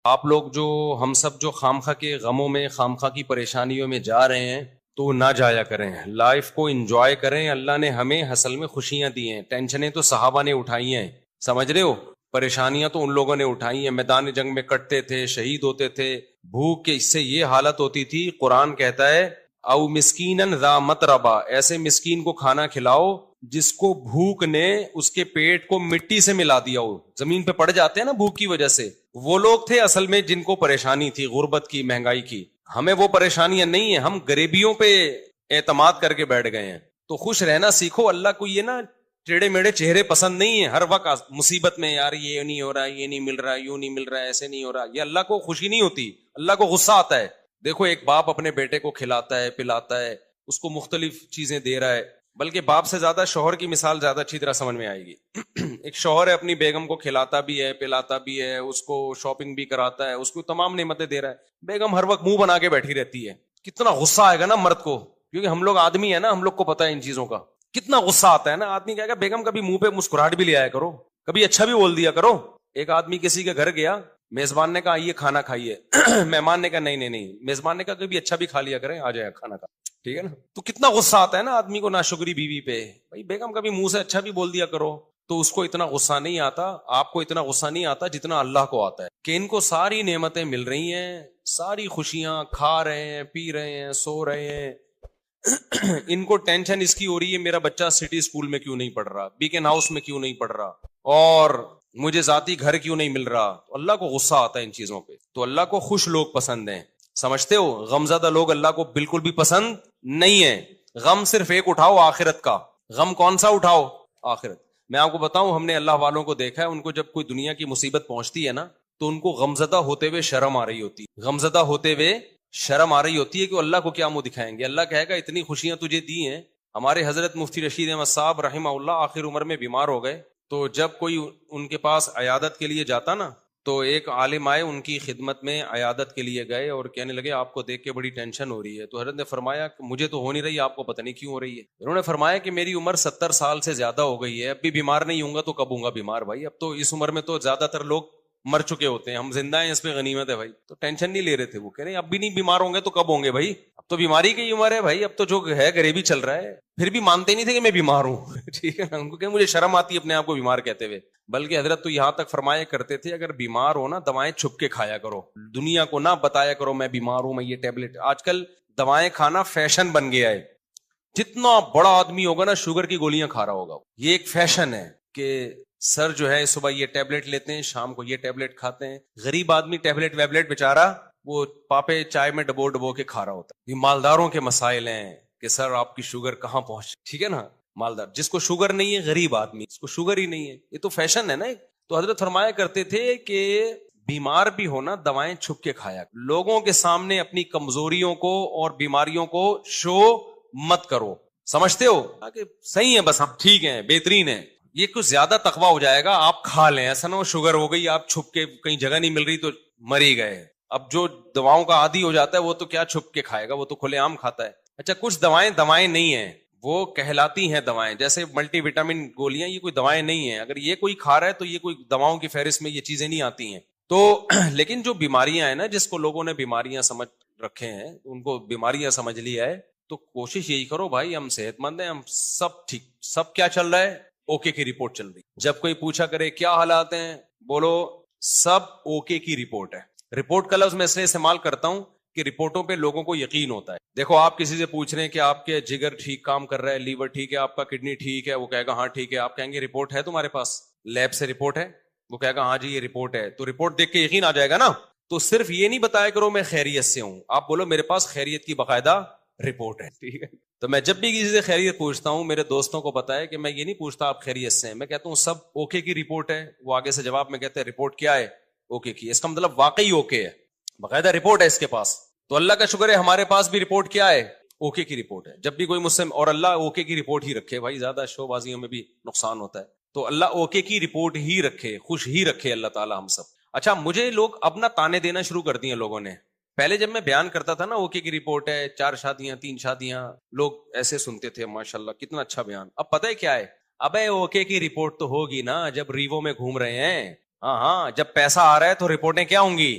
آپ لوگ جو ہم سب جو خامخواہ کے غموں میں خامخواہ کی پریشانیوں میں جا رہے ہیں تو نہ جایا کریں، لائف کو انجوائے کریں۔ اللہ نے ہمیں اصل میں خوشیاں دی ہیں، ٹینشنیں تو صحابہ نے اٹھائی ہیں، سمجھ رہے ہو؟ پریشانیاں تو ان لوگوں نے اٹھائی ہیں، میدان جنگ میں کٹتے تھے، شہید ہوتے تھے، بھوک کے اس سے یہ حالت ہوتی تھی۔ قرآن کہتا ہے او مسکینن ذا متربا، ایسے مسکین کو کھانا کھلاؤ جس کو بھوک نے اس کے پیٹ کو مٹی سے ملا دیا ہو، زمین پہ پڑ جاتے ہیں نا بھوک کی وجہ سے، وہ لوگ تھے اصل میں جن کو پریشانی تھی، غربت کی، مہنگائی کی۔ ہمیں وہ پریشانیاں نہیں ہیں، ہم غریبیوں پہ اعتماد کر کے بیٹھ گئے ہیں۔ تو خوش رہنا سیکھو۔ اللہ کو یہ نا ٹیڑے میڑے چہرے پسند نہیں ہیں، ہر وقت مصیبت میں یار یہ نہیں ہو رہا، یہ نہیں مل رہا، یوں نہیں مل رہا، ایسے نہیں ہو رہا، یہ اللہ کو خوشی نہیں ہوتی، اللہ کو غصہ آتا ہے۔ دیکھو ایک باپ اپنے بیٹے کو کھلاتا ہے، پلاتا ہے، اس کو مختلف چیزیں دے رہا ہے، بلکہ باپ سے زیادہ شوہر کی مثال زیادہ اچھی طرح سمجھ میں آئے گی۔ ایک شوہر ہے، اپنی بیگم کو کھلاتا بھی ہے، پلاتا بھی ہے، اس کو شاپنگ بھی کراتا ہے، اس کو تمام نعمتیں دے رہا ہے، بیگم ہر وقت منہ بنا کے بیٹھی رہتی ہے۔ کتنا غصہ آئے گا نا مرد کو، کیونکہ ہم لوگ آدمی ہیں نا، ہم لوگ کو پتا ہے ان چیزوں کا کتنا غصہ آتا ہے نا۔ آدمی کہے گا بیگم کبھی منہ پہ مسکراہٹ بھی لے آیا کرو، کبھی اچھا بھی بول دیا کرو۔ ایک آدمی کسی کے گھر گیا، میزبان نے کہا آئیے کھانا کھائیے، مہمان نے کہا نہیں نہیں نہیں، میزبان نے کہا کبھی اچھا بھی کھا لیا کریں، آ جائے کھانا کھا، ٹھیک ہے نا۔ تو کتنا غصہ آتا ہے نا آدمی کو ناشکری بیوی پہ، بھائی بیگم کبھی منہ سے اچھا بھی بول دیا کرو۔ تو اس کو اتنا غصہ نہیں آتا، آپ کو اتنا غصہ نہیں آتا جتنا اللہ کو آتا ہے، کہ ان کو ساری نعمتیں مل رہی ہیں، ساری خوشیاں، کھا رہے ہیں، پی رہے ہیں، سو رہے ہیں، ان کو ٹینشن اس کی ہو رہی ہے میرا بچہ سٹی اسکول میں کیوں نہیں پڑھ رہا، بیکن ہاؤس میں کیوں نہیں پڑھ رہا، اور مجھے ذاتی گھر کیوں نہیں مل رہا۔ تو اللہ کو غصہ آتا ہے ان چیزوں پہ۔ تو اللہ کو خوش لوگ پسند ہیں، سمجھتے ہو؟ غمزدہ لوگ اللہ کو بالکل بھی پسند نہیں ہے۔ غم صرف ایک اٹھاؤ، آخرت کا۔ غم کون سا اٹھاؤ؟ آخرت۔ میں آپ کو بتاؤں، ہم نے اللہ والوں کو دیکھا ہے، ان کو جب کوئی دنیا کی مصیبت پہنچتی ہے نا تو ان کو غمزدہ ہوتے ہوئے شرم آ رہی ہوتی ہے، غمزدہ ہوتے ہوئے شرم آ رہی ہوتی ہے کہ اللہ کو کیا منہ دکھائیں گے۔ اللہ کہے گا اتنی خوشیاں تجھے دی ہیں۔ ہمارے حضرت مفتی رشید احمد صاحب رحمہ اللہ آخر عمر میں بیمار ہو گئے، تو جب کوئی ان کے پاس عیادت کے لیے جاتا نا تو ایک عالم آئے ان کی خدمت میں، عیادت کے لیے گئے اور کہنے لگے آپ کو دیکھ کے بڑی ٹینشن ہو رہی ہے۔ تو حضرت نے فرمایا کہ مجھے تو ہو نہیں رہی، آپ کو پتہ نہیں کیوں ہو رہی ہے۔ انہوں نے فرمایا کہ میری عمر 70 سال سے زیادہ ہو گئی ہے، اب بھی بیمار نہیں ہوں گا تو کب ہوں گا بیمار بھائی؟ اب تو اس عمر میں تو زیادہ تر لوگ مر چکے ہوتے ہیں، ہم زندہ ہیں، اس پہ غنیمت ہے بھائی۔ تو ٹینشن نہیں لے رہے تھے وہ، کہہ رہے اب بھی نہیں بیمار ہوں گے تو کب ہوں گے بھائی؟ اب تو بیماری کی عمر ہے بھائی، اب تو جو ہے غریبی چل رہا ہے۔ پھر بھی مانتے نہیں تھے کہ میں بیمار ہوں، ٹھیک ہے نا، ان کو کہ مجھے شرم آتی ہے اپنے آپ کو بیمار کہتے ہوئے۔ بلکہ حضرت تو یہاں تک فرمایا کرتے تھے اگر بیمار ہو نا دوائیں چھپ کے کھایا کرو، دنیا کو نہ بتایا کرو میں بیمار ہوں، میں یہ ٹیبلٹ۔ آج کل دوائیں کھانا فیشن بن گیا ہے، جتنا بڑا آدمی ہوگا نا شوگر کی گولیاں کھا رہا ہوگا۔ یہ ایک فیشن ہے کہ سر جو ہے صبح یہ ٹیبلٹ لیتے ہیں، شام کو یہ ٹیبلٹ کھاتے ہیں۔ غریب آدمی ٹیبلٹ ویبلٹ بیچارہ وہ پاپے چائے میں ڈبو ڈبو کے کھا رہا ہوتا ہے۔ یہ مالداروں کے مسائل ہیں کہ سر آپ کی شوگر کہاں پہنچ، ٹھیک ہے نا۔ مالدار جس کو شوگر نہیں ہے، غریب آدمی اس کو شوگر ہی نہیں ہے، یہ تو فیشن ہے نا۔ تو حضرت فرمایا کرتے تھے کہ بیمار بھی ہونا دوائیں چھپ کے کھایا، لوگوں کے سامنے اپنی کمزوریوں کو اور بیماریوں کو شو مت کرو، سمجھتے ہو؟ کہ صحیح ہے بس ہم ٹھیک ہیں، بہترین ہے، یہ کچھ زیادہ تقویٰ ہو جائے گا، آپ کھا لیں، ایسا نہ ہو شوگر ہو گئی آپ چھپ کے کہیں جگہ نہیں مل رہی تو مر ہی گئے۔ اب جو دواؤں کا عادی ہو جاتا ہے وہ تو کیا چھپ کے کھائے گا، وہ تو کھلے عام کھاتا ہے۔ اچھا کچھ دوائیں نہیں ہیں، وہ کہلاتی ہیں دوائیں، جیسے ملٹی وٹامن گولیاں، یہ کوئی دوائیں نہیں ہیں۔ اگر یہ کوئی کھا رہا ہے تو یہ کوئی دواؤں کی فہرست میں یہ چیزیں نہیں آتی ہیں۔ تو لیکن جو بیماریاں ہیں نا، جس کو لوگوں نے بیماریاں سمجھ رکھے ہیں، ان کو بیماریاں سمجھ لیا ہے، تو کوشش یہی کرو بھائی ہم صحت مند ہیں، ہم سب ٹھیک، سب کیا چل رہا ہے؟ اوکے کی رپورٹ چل رہی۔ جب کوئی پوچھا کرے کیا حالات ہیں، بولو سب اوکے کی رپورٹ ہے۔ رپورٹ کا لفظ میں اس لیے استعمال کرتا ہوں کہ رپورٹوں پہ لوگوں کو یقین ہوتا ہے۔ دیکھو آپ کسی سے پوچھ رہے ہیں کہ آپ کے جگر ٹھیک کام کر رہا ہے، لیور ٹھیک ہے، آپ کا کڈنی ٹھیک ہے، وہ کہے گا ہاں ٹھیک ہے، آپ کہیں گے رپورٹ ہے تمہارے پاس، لیب سے رپورٹ ہے، وہ کہے گا ہاں جی یہ رپورٹ ہے، تو رپورٹ دیکھ کے یقین آ جائے گا نا۔ تو صرف یہ نہیں بتایا کرو میں خیریت سے ہوں، آپ بولو میرے پاس خیریت کی باقاعدہ رپورٹ ہے، ٹھیک ہے۔ تو میں جب بھی کسی سے خیریت پوچھتا ہوں، میرے دوستوں کو پتا ہے کہ میں یہ نہیں پوچھتا آپ خیریت سے ہیں، میں کہتا ہوں سب اوکے کی رپورٹ ہے، وہ آگے سے جواب میں کہتے ہیں رپورٹ کیا ہے؟ اوکے کی۔ اس کا مطلب واقعی اوکے ہے، باقاعدہ رپورٹ ہے اس کے پاس۔ تو اللہ کا شکر ہے ہمارے پاس بھی رپورٹ کیا ہے؟ اوکے کی رپورٹ ہے۔ جب بھی کوئی مجھ سے، اور اللہ اوکے کی رپورٹ ہی رکھے بھائی، زیادہ شو بازیوں میں بھی نقصان ہوتا ہے، تو اللہ اوکے کی رپورٹ ہی رکھے، خوش ہی رکھے اللہ تعالی ہم سب۔ اچھا مجھے لوگ اب نہ تانے دینا شروع کر دیے لوگوں نے۔ پہلے جب میں بیان کرتا تھا نا اوکے کی رپورٹ ہے، 4 شادیاں 3 شادیاں، لوگ ایسے سنتے تھے ماشاءاللہ کتنا اچھا بیان۔ اب پتہ ہے کیا ہے؟ ابے اوکے کی رپورٹ تو ہوگی نا جب ریوو میں گھوم رہے ہیں، ہاں جب پیسہ آ رہا ہے تو رپورٹیں کیا ہوں گی؟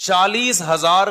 40,000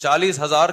40,000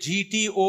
GTO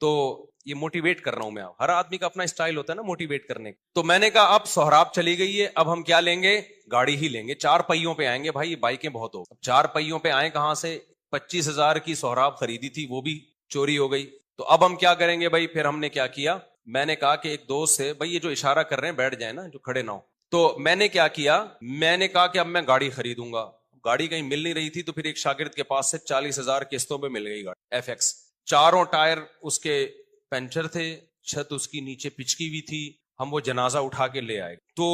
تو یہ موٹیویٹ کر رہا ہوں میں. ہر آدمی کا اپنا اسٹائل ہوتا ہے نا موٹیویٹ کرنے کا. تو میں نے کہا اب سہراب چلی گئی ہے, اب ہم کیا لیں گے, گاڑی ہی لیں گے. 4 پہیوں پہ آئیں گے بھائی, یہ بائکیں بہت ہو. 4 پہیوں پہ آئیں کہاں سے, 25,000 کی سہراب خریدی تھی وہ بھی چوری ہو گئی. تو اب ہم کیا کریں گے بھائی. پھر ہم نے کیا کیا, میں نے کہا کہ ایک دوست سے, بھائی یہ جو اشارہ کر رہے ہیں بیٹھ جائیں نا, جو کھڑے نہ ہو. تو میں نے کیا کیا, میں نے کہا کہ اب میں گاڑی خریدوں گا. گاڑی کہیں مل نہیں رہی تھی, تو پھر ایک شاگرد کے پاس سے 40,000 قسطوں پہ مل گئی گاڑی FX. 4 ٹائر اس کے پنچر تھے, چھت اس کی نیچے پچکی ہوئی تھی. ہم وہ جنازہ اٹھا کے لے آئے. تو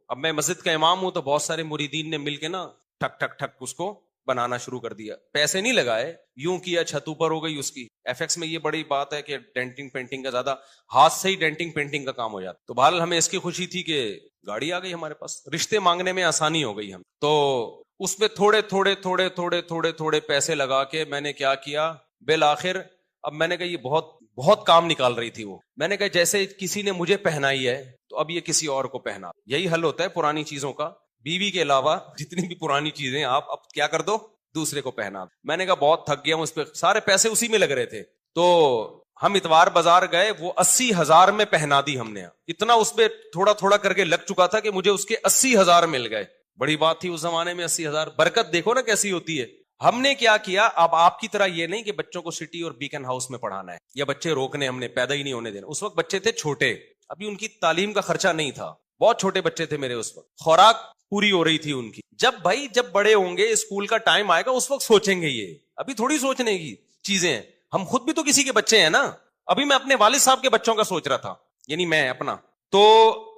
اب میں مسجد کا امام ہوں, تو بہت سارے مریدین نے مل کے نا ٹھک ٹھک ٹھک اس کو بنانا شروع کر دیا. پیسے نہیں لگائے, یوں کیا, چھت اوپر ہو گئی اس کی. FX میں یہ بڑی بات ہے کہ ڈینٹنگ پینٹنگ کا زیادہ ہاتھ سے ہی ڈینٹنگ پینٹنگ کا کام ہو جاتا. تو بہرحال ہمیں اس کی خوشی تھی کہ گاڑی آ گئی ہمارے پاس, رشتے مانگنے میں آسانی ہو گئی. ہم تو اس پہ تھوڑے تھوڑے تھوڑے تھوڑے تھوڑے تھوڑے پیسے لگا کے میں نے کیا کیا, بالآخر اب میں نے کہا یہ بہت بہت کام نکال رہی تھی وہ. میں نے کہا جیسے کسی نے مجھے پہنائی ہے تو اب یہ کسی اور کو پہنا. یہی حل ہوتا ہے پرانی چیزوں کا. بیوی کے علاوہ جتنی بھی پرانی چیزیں آپ اب کیا کر دو, دوسرے کو پہنا. میں نے کہا بہت تھک گیا ہوں اس پہ, سارے پیسے اسی میں لگ رہے تھے. تو ہم اتوار بازار گئے, وہ 80,000 میں پہنا دی ہم نے. اتنا اس پہ تھوڑا تھوڑا کر کے لگ چکا تھا کہ مجھے اس کے 80,000 مل گئے. بڑی بات تھی اس زمانے میں 80,000. برکت دیکھو نا کیسی ہوتی ہے. ہم نے کیا کیا, اب آپ کی طرح یہ نہیں کہ بچوں کو سٹی اور بیکن ہاؤس میں پڑھانا ہے یا بچے روکنے, ہم نے پیدا ہی نہیں ہونے دینا. اس وقت بچے تھے چھوٹے, ابھی ان کی تعلیم کا خرچہ نہیں تھا, بہت چھوٹے بچے تھے میرے اس وقت, خوراک پوری ہو رہی تھی ان کی. جب بڑے ہوں گے, اسکول کا ٹائم آئے گا, اس وقت سوچیں گے. یہ ابھی تھوڑی سوچنے کی چیزیں ہیں. ہم خود بھی تو کسی کے بچے ہیں نا. ابھی میں اپنے والد صاحب کے بچوں کا سوچ رہا تھا, یعنی میں اپنا. تو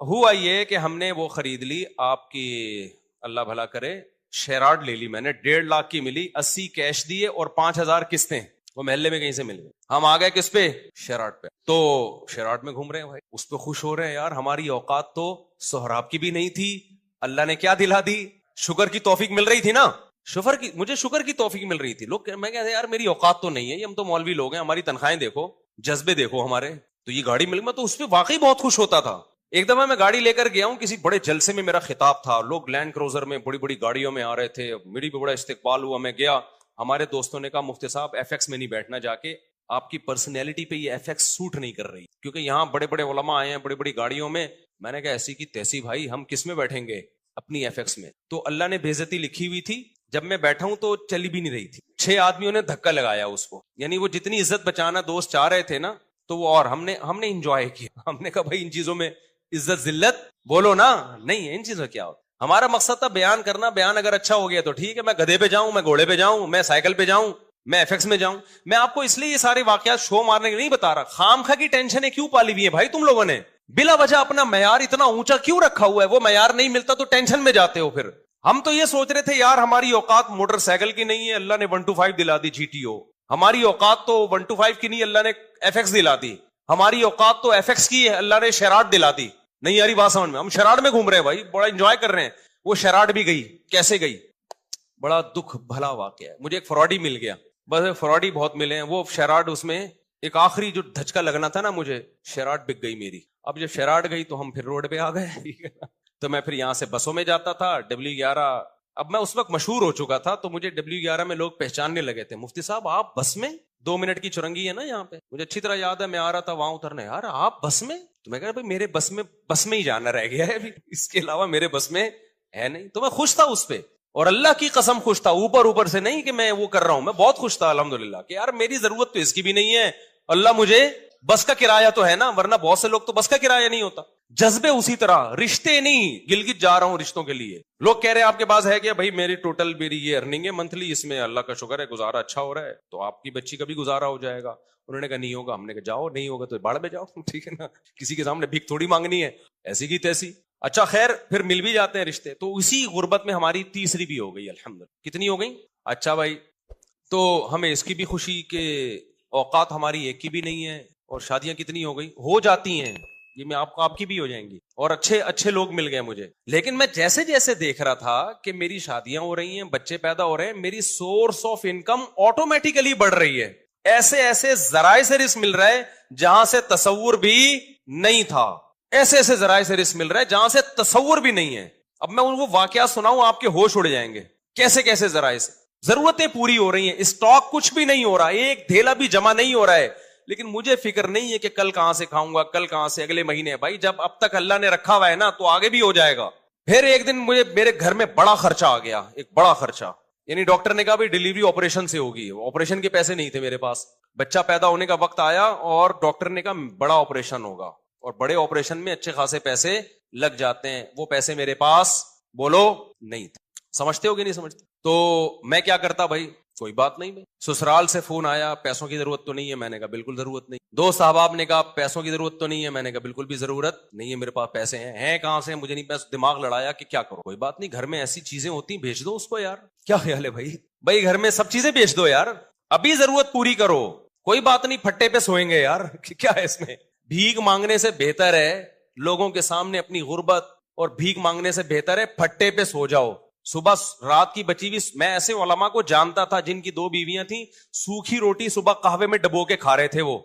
ہوا یہ کہ ہم نے وہ خرید لی, آپ کی اللہ بھلا کرے, شیراڈ لے لی میں نے, 1.5 لاکھ کی ملی. 80 کیش دیے اور 5,000 قسطیں وہ محلے میں کہیں سے مل گئے. ہم آ گئے کس پہ, شیراڈ پہ. تو شیراڈ میں گھوم رہے ہیں بھائی, اس پہ خوش ہو رہے ہیں. یار ہماری اوقات تو سہراب کی بھی نہیں تھی, اللہ نے کیا دلا دی, شکر کی توفیق مل رہی تھی نا. مجھے شکر کی توفیق مل رہی تھی. لوگ میں کہتے ہیں یار میری اوقات تو نہیں ہے, ہم تو مولوی لوگ ہیں, ہماری تنخواہیں دیکھو, جذبے دیکھو ہمارے. تو یہ گاڑی مل, میں تو اس پہ واقعی بہت خوش ہوتا تھا. ایک دفعہ میں گاڑی لے کر گیا ہوں, کسی بڑے جلسے میں میرا خطاب تھا, لوگ لینڈ کروزر میں بڑی بڑی گاڑیوں میں آ رہے تھے, میری بھی بڑا استقبال ہوا. میں گیا, ہمارے دوستوں نے کہا مفتی صاحب FX میں نہیں بیٹھنا, جا کے آپ کی پرسنالٹی پہ یہ FX سوٹ نہیں کر رہی, کیونکہ یہاں بڑے بڑے علماء آئے ہیں بڑی بڑی گاڑیوں میں. میں نے کہا ایسی کی تیسی بھائی, ہم کس میں بیٹھیں گے, اپنی FX میں. تو اللہ نے بے عزتی لکھی ہوئی تھی, جب میں بیٹھا ہوں تو چلی بھی نہیں رہی تھی. 6 آدمیوں نے دھکا لگایا اس کو, یعنی وہ جتنی عزت بچانا دوست چاہ رہے تھے نا, تو وہ, اور ہم نے انجوائے کیا. ہم نے کہا بھائی ان چیزوں میں عزت ذلت بولو نا, نہیں ہے ان چیزوں کیا ہوتا. ہمارا مقصد تھا بیان کرنا. بیان اگر اچھا ہو گیا تو ٹھیک ہے, میں گدھے پہ جاؤں, میں گھوڑے پہ جاؤں, میں سائیکل پہ جاؤں, میں FX میں جاؤں. میں آپ کو اس لیے یہ سارے واقعات شو مارنے کے نہیں بتا رہا. خام خواہ کی ٹینشنیں کیوں پالی ہوئی ہے بھائی تم لوگوں نے, بلا وجہ اپنا معیار اتنا اونچا کیوں رکھا ہوا ہے. وہ معیار نہیں ملتا تو ٹینشن میں جاتے ہو. پھر ہم تو یہ سوچ رہے تھے یار ہماری اوقات موٹر سائیکل کی نہیں ہے, اللہ نے 125 دلا دی GTO. ہماری اوقات تو 125 کی نہیں, اللہ نے FX دلا دی. ہماری اوقات تو FX کی ہے, اللہ نے شیراڈ دلا دی. نہیں یاری بات سمجھ میں, ہم شیراڈ میں گھوم رہے ہیں بھائی, بڑا انجوائے کر رہے ہیں. وہ شیراڈ بھی گئی, کیسے گئی, بڑا دکھ بھلا واقعہ ہے. مجھے ایک فراڈی مل گیا, بس فراڈی بہت ملے ہیں. وہ شیراڈ, اس میں ایک آخری جو دھچکا لگنا تھا نا مجھے, شیراڈ بک گئی میری. اب جب شیراڈ گئی تو ہم پھر روڈ پہ آ گئے. تو میں پھر یہاں سے بسوں میں جاتا تھا, W11. اب میں اس وقت مشہور ہو چکا تھا, تو مجھے W11 میں لوگ پہچاننے لگے تھے, مفتی صاحب آپ بس میں, 2 منٹ کی چرنگی ہے نا یہاں پہ. مجھے اچھی طرح یاد ہے, میں آ رہا تھا وہاں اترنے, یار آپ بس میں. تو میں کہا بھائی میرے بس میں ہی جانا رہ گیا ہے ابھی, اس کے علاوہ میرے بس میں ہے نہیں. تو میں خوش تھا اس پہ, اور اللہ کی قسم خوش تھا, اوپر سے نہیں کہ میں وہ کر رہا ہوں, میں بہت خوش تھا الحمدللہ کہ یار میری ضرورت تو اس کی بھی نہیں ہے, اللہ مجھے بس کا کرایہ تو ہے نا, ورنہ بہت سے لوگ تو بس کا کرایہ نہیں ہوتا. جذبے اسی طرح, رشتے نہیں, گلگت جا رہا ہوں رشتوں کے لیے. لوگ کہہ رہے ہیں آپ کے پاس ہے کیا, بھائی میری ٹوٹل میری یہ ارننگ ہے منتھلی, اس میں اللہ کا شکر ہے گزارا اچھا ہو رہا ہے, تو آپ کی بچی کا بھی گزارا ہو جائے گا. انہوں نے کہا نہیں ہوگا. ہم نے کہا جاؤ, نہیں ہوگا تو باڑ میں جاؤ, ٹھیک ہے نا, کسی کے سامنے بھیک تھوڑی مانگنی ہے, ایسی کی تیسی. اچھا خیر, پھر مل بھی جاتے ہیں رشتے. تو اسی غربت میں ہماری تیسری بھی ہو گئی الحمدللہ. کتنی ہو گئی, اچھا بھائی. تو ہمیں اس کی بھی خوشی کہ اوقات ہماری ایک کی بھی نہیں ہے, اور شادیاں کتنی ہو گئی, ہو جاتی ہیں یہ, میں آپ کی بھی ہو جائیں گی, اور اچھے لوگ مل گئے مجھے. لیکن میں جیسے جیسے دیکھ رہا تھا کہ میری شادیاں ہو رہی ہیں, بچے پیدا ہو رہے ہیں, میری سورس آف انکم آٹومیٹیکلی بڑھ رہی ہے. ایسے ذرائع سے رزق مل رہا ہے جہاں سے تصور بھی نہیں تھا, ایسے ذرائع سے رزق مل رہا ہے جہاں سے تصور بھی نہیں ہے. اب میں ان کو واقعات سناؤں, آپ کے ہوش اڑ جائیں گے. کیسے ذرائع سے ضرورتیں پوری ہو رہی ہیں, اسٹاک کچھ بھی نہیں ہو رہا, ایک دھیلا بھی جمع نہیں ہو رہا ہے, لیکن مجھے فکر نہیں ہے کہ کل کہاں سے کھاؤں گا, کل کہاں سے, اگلے مہینے. بھائی جب اب تک اللہ نے رکھا ہوا ہے نا تو آگے بھی ہو جائے گا. پھر ایک دن مجھے میرے گھر میں بڑا خرچہ آ گیا, ایک بڑا خرچہ. یعنی ڈاکٹر نے کہا بھائی ڈیلیوری آپریشن سے ہوگی. آپریشن کے پیسے نہیں تھے میرے پاس. بچہ پیدا ہونے کا وقت آیا اور ڈاکٹر نے کہا بڑا آپریشن ہوگا, اور بڑے آپریشن میں اچھے خاصے پیسے لگ جاتے ہیں. وہ پیسے میرے پاس بولو نہیں تھے. سمجھتے ہو کہ نہیں سمجھتے؟ تو میں کیا کرتا بھائی, کوئی بات نہیں. سسرال سے فون آیا, پیسوں کی ضرورت تو نہیں ہے. میں نے کہا بالکل ضرورت نہیں. دوست احباب نے کہا پیسوں کی ضرورت تو نہیں ہے. میں نے کہا بالکل بھی ضرورت نہیں ہے, میرے پاس پیسے ہیں کہاں سے مجھے نہیں. پیسے دماغ لڑایا کہ کیا کرو. کوئی بات نہیں, گھر میں ایسی چیزیں ہوتی ہیں بھیج دو اس کو یار. کیا خیال ہے بھائی؟ بھائی گھر میں سب چیزیں بیچ دو یار, ابھی ضرورت پوری کرو. کوئی بات نہیں, پھٹے پہ سوئیں گے یار. کیا ہے اس میں؟ بھیک مانگنے سے بہتر ہے لوگوں کے سامنے اپنی غربت, اور بھیک مانگنے سے بہتر ہے پھٹے پہ سو جاؤ. صبح رات کی بچی بھی, میں ایسے علماء کو جانتا تھا جن کی 2 بیویاں تھیں, سوکھی روٹی صبح قہوے میں ڈبو کے کھا رہے تھے وہ.